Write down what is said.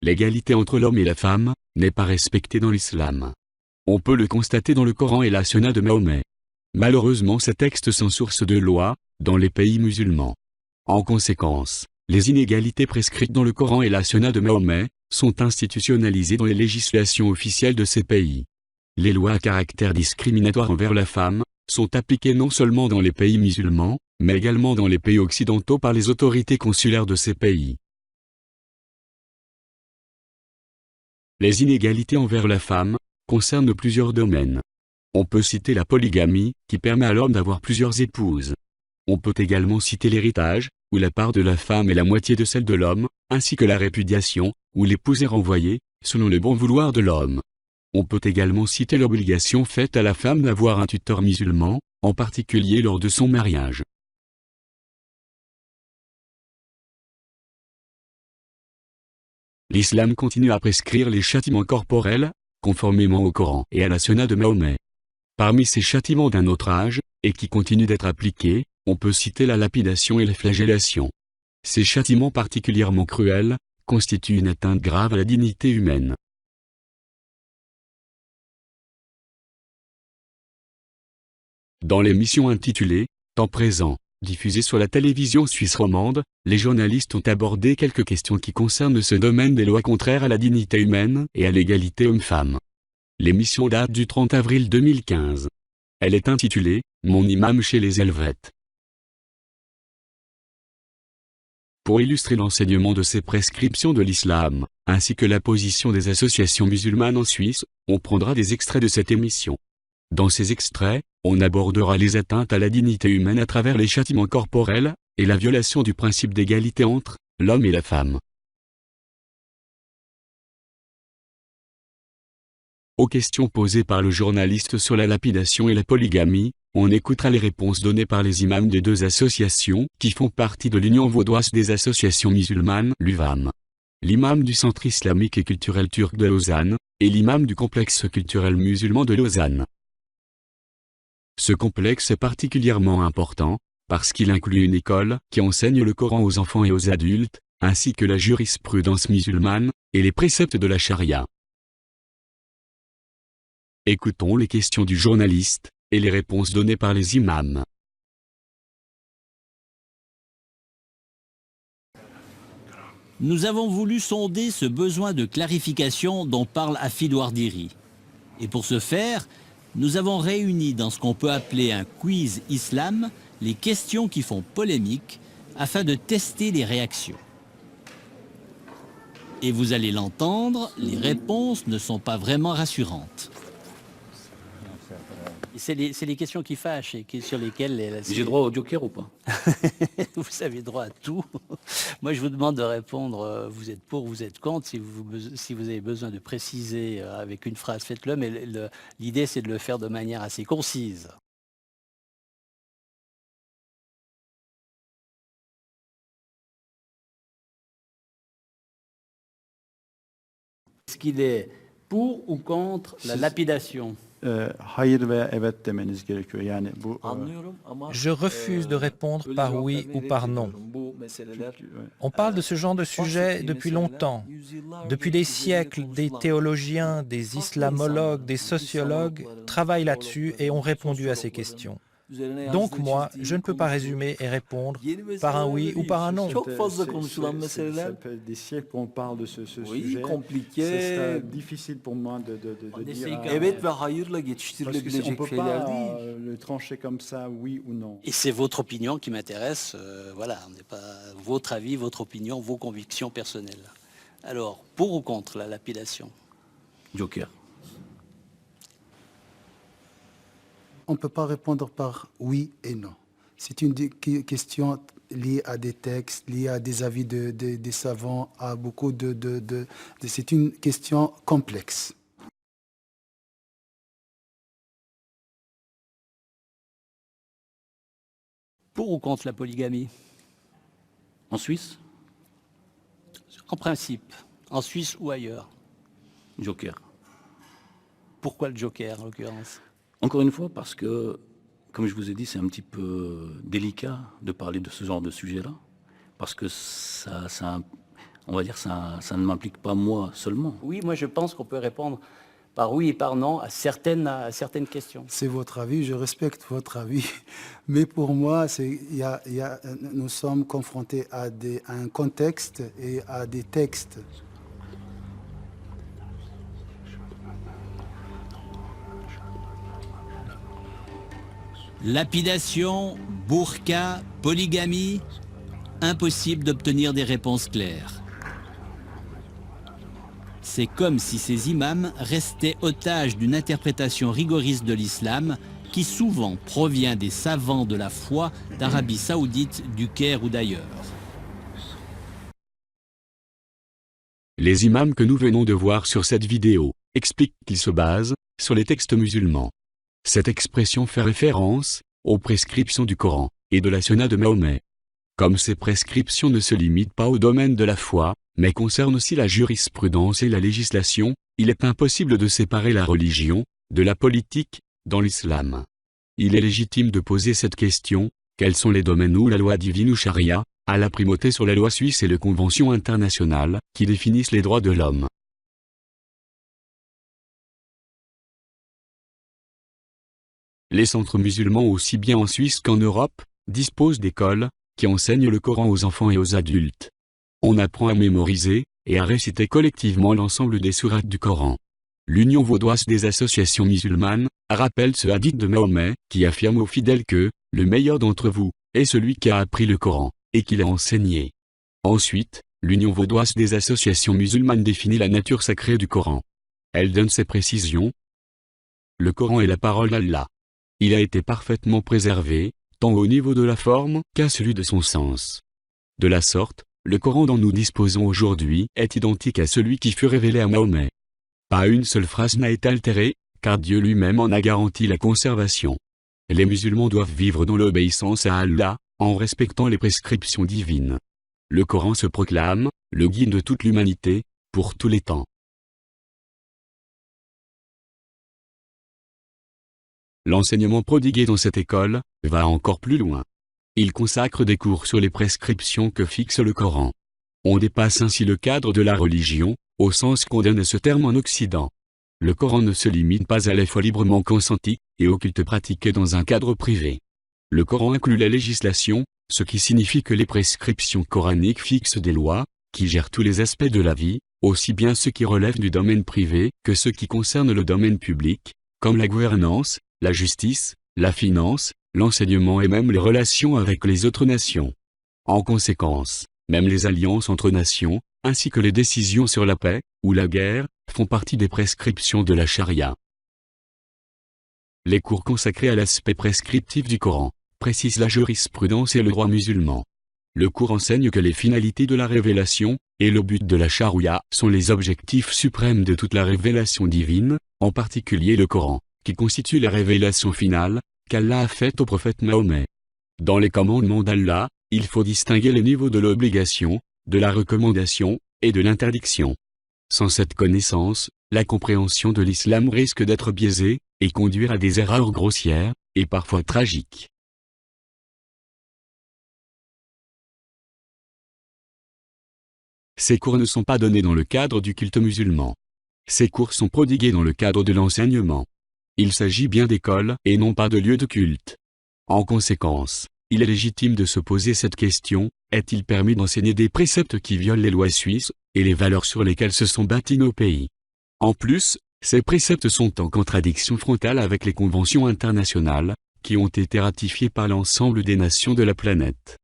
L'égalité entre l'homme et la femme n'est pas respectée dans l'islam. On peut le constater dans le Coran et la Sunna de Mahomet. Malheureusement, ces textes sont source de loi dans les pays musulmans. En conséquence, les inégalités prescrites dans le Coran et la Sunna de Mahomet sont institutionnalisées dans les législations officielles de ces pays. Les lois à caractère discriminatoire envers la femme sont appliquées non seulement dans les pays musulmans, mais également dans les pays occidentaux par les autorités consulaires de ces pays. Les inégalités envers la femme concernent plusieurs domaines. On peut citer la polygamie, qui permet à l'homme d'avoir plusieurs épouses. On peut également citer l'héritage, où la part de la femme est la moitié de celle de l'homme, ainsi que la répudiation, où l'épouse est renvoyée, selon le bon vouloir de l'homme. On peut également citer l'obligation faite à la femme d'avoir un tuteur musulman, en particulier lors de son mariage. L'islam continue à prescrire les châtiments corporels, conformément au Coran et à la Sunna de Mahomet. Parmi ces châtiments d'un autre âge, et qui continuent d'être appliqués, on peut citer la lapidation et la flagellation. Ces châtiments particulièrement cruels constituent une atteinte grave à la dignité humaine. Dans l'émission intitulée « Temps présent », diffusée sur la télévision suisse romande, les journalistes ont abordé quelques questions qui concernent ce domaine des lois contraires à la dignité humaine et à l'égalité homme-femme. L'émission date du 30 avril 2015. Elle est intitulée « Mon imam chez les Helvètes ». Pour illustrer l'enseignement de ces prescriptions de l'islam, ainsi que la position des associations musulmanes en Suisse, on prendra des extraits de cette émission. Dans ces extraits, on abordera les atteintes à la dignité humaine à travers les châtiments corporels, et la violation du principe d'égalité entre l'homme et la femme. Aux questions posées par le journaliste sur la lapidation et la polygamie, on écoutera les réponses données par les imams des deux associations qui font partie de l'Union vaudoise des associations musulmanes, l'UVAM. L'imam du Centre islamique et culturel turc de Lausanne, et l'imam du complexe culturel musulman de Lausanne. Ce complexe est particulièrement important, parce qu'il inclut une école qui enseigne le Coran aux enfants et aux adultes, ainsi que la jurisprudence musulmane, et les préceptes de la charia. Écoutons les questions du journaliste, et les réponses données par les imams. Nous avons voulu sonder ce besoin de clarification dont parle Hafid Ouardiri. Et pour ce faire, nous avons réuni dans ce qu'on peut appeler un quiz islam les questions qui font polémique afin de tester les réactions. Et vous allez l'entendre, les réponses ne sont pas vraiment rassurantes. C'est les questions qui fâchent et sur lesquelles... J'ai droit au joker ou pas? Vous avez droit à tout. Moi, je vous demande de répondre, vous êtes pour, vous êtes contre. Si vous avez besoin de préciser avec une phrase, faites-le, mais l'idée, c'est de le faire de manière assez concise. Est-ce qu'il est pour ou contre la lapidation? Hayır veya evet demeniz gerekiyor. Yani bu Je refuse de répondre par oui ou par non. On parle de ce genre de sujet depuis longtemps. Depuis des siècles, des théologiens, des islamologues, des sociologues travaillent là-dessus et ont répondu à ces questions. Donc moi, je ne peux pas résumer et répondre par un oui ou par un non. Çok fazla konuşulan meseleler. Ça fait des siècles qu'on parle de ce Oui, sujet. compliqué. C'est difficile pour moi de dire. Evet ve hayırla Parce qu'on geçiştirilebilecek peut şeyler pas değil. le trancher comme ça, oui ou non. Et c'est votre opinion qui m'intéresse, voilà, on n'est pas votre avis, votre opinion, vos convictions personnelles. Alors, pour ou contre la lapidation? Joker. On ne peut pas répondre par oui et non. C'est une question liée à des textes, liée à des avis des savants, à beaucoup c'est une question complexe. Pour ou contre la polygamie? En Suisse? En principe, en Suisse ou ailleurs. Joker. Pourquoi le joker en l'occurrence? Encore une fois, parce que, comme je vous ai dit, c'est un petit peu délicat de parler de ce genre de sujet-là, parce que on va dire ça ne m'implique pas moi seulement. Oui, moi je pense qu'on peut répondre par oui et par non à certaines questions. C'est votre avis, je respecte votre avis, mais pour moi, nous sommes confrontés à un contexte et à des textes. Lapidation, burqa, polygamie, impossible d'obtenir des réponses claires. C'est comme si ces imams restaient otages d'une interprétation rigoriste de l'islam qui souvent provient des savants de la foi d'Arabie Saoudite, du Caire ou d'ailleurs. Les imams que nous venons de voir sur cette vidéo expliquent qu'ils se basent sur les textes musulmans. Cette expression fait référence aux prescriptions du Coran et de la Sunna de Mahomet. Comme ces prescriptions ne se limitent pas au domaine de la foi, mais concernent aussi la jurisprudence et la législation, il est impossible de séparer la religion de la politique dans l'islam. Il est légitime de poser cette question: quels sont les domaines où la loi divine ou charia a la primauté sur la loi suisse et les conventions internationales qui définissent les droits de l'homme? Les centres musulmans, aussi bien en Suisse qu'en Europe, disposent d'écoles qui enseignent le Coran aux enfants et aux adultes. On apprend à mémoriser et à réciter collectivement l'ensemble des sourates du Coran. L'Union vaudoise des associations musulmanes rappelle ce hadith de Mahomet qui affirme aux fidèles que « le meilleur d'entre vous est celui qui a appris le Coran et qui l'a enseigné ». Ensuite, l'Union vaudoise des associations musulmanes définit la nature sacrée du Coran. Elle donne ses précisions. Le Coran est la parole d'Allah. Il a été parfaitement préservé, tant au niveau de la forme qu'à celui de son sens. De la sorte, le Coran dont nous disposons aujourd'hui est identique à celui qui fut révélé à Mahomet. Pas une seule phrase n'a été altérée, car Dieu lui-même en a garanti la conservation. Les musulmans doivent vivre dans l'obéissance à Allah, en respectant les prescriptions divines. Le Coran se proclame le guide de toute l'humanité, pour tous les temps. L'enseignement prodigué dans cette école va encore plus loin. Il consacre des cours sur les prescriptions que fixe le Coran. On dépasse ainsi le cadre de la religion, au sens qu'on donne à ce terme en Occident. Le Coran ne se limite pas à la foi librement consentie et au culte pratiqué dans un cadre privé. Le Coran inclut la législation, ce qui signifie que les prescriptions coraniques fixent des lois qui gèrent tous les aspects de la vie, aussi bien ceux qui relèvent du domaine privé que ceux qui concernent le domaine public, comme la gouvernance, la justice, la finance, l'enseignement et même les relations avec les autres nations. En conséquence, même les alliances entre nations, ainsi que les décisions sur la paix ou la guerre, font partie des prescriptions de la charia. Les cours consacrés à l'aspect prescriptif du Coran précisent la jurisprudence et le droit musulman. Le cours enseigne que les finalités de la révélation et le but de la charia sont les objectifs suprêmes de toute la révélation divine, en particulier le Coran, qui constitue la révélation finale qu'Allah a faite au prophète Mahomet. Dans les commandements d'Allah, il faut distinguer les niveaux de l'obligation, de la recommandation et de l'interdiction. Sans cette connaissance, la compréhension de l'islam risque d'être biaisée et conduire à des erreurs grossières et parfois tragiques. Ces cours ne sont pas donnés dans le cadre du culte musulman. Ces cours sont prodigués dans le cadre de l'enseignement. Il s'agit bien d'écoles et non pas de lieux de culte. En conséquence, il est légitime de se poser cette question: est-il permis d'enseigner des préceptes qui violent les lois suisses et les valeurs sur lesquelles se sont bâtis nos pays? En plus, ces préceptes sont en contradiction frontale avec les conventions internationales qui ont été ratifiées par l'ensemble des nations de la planète.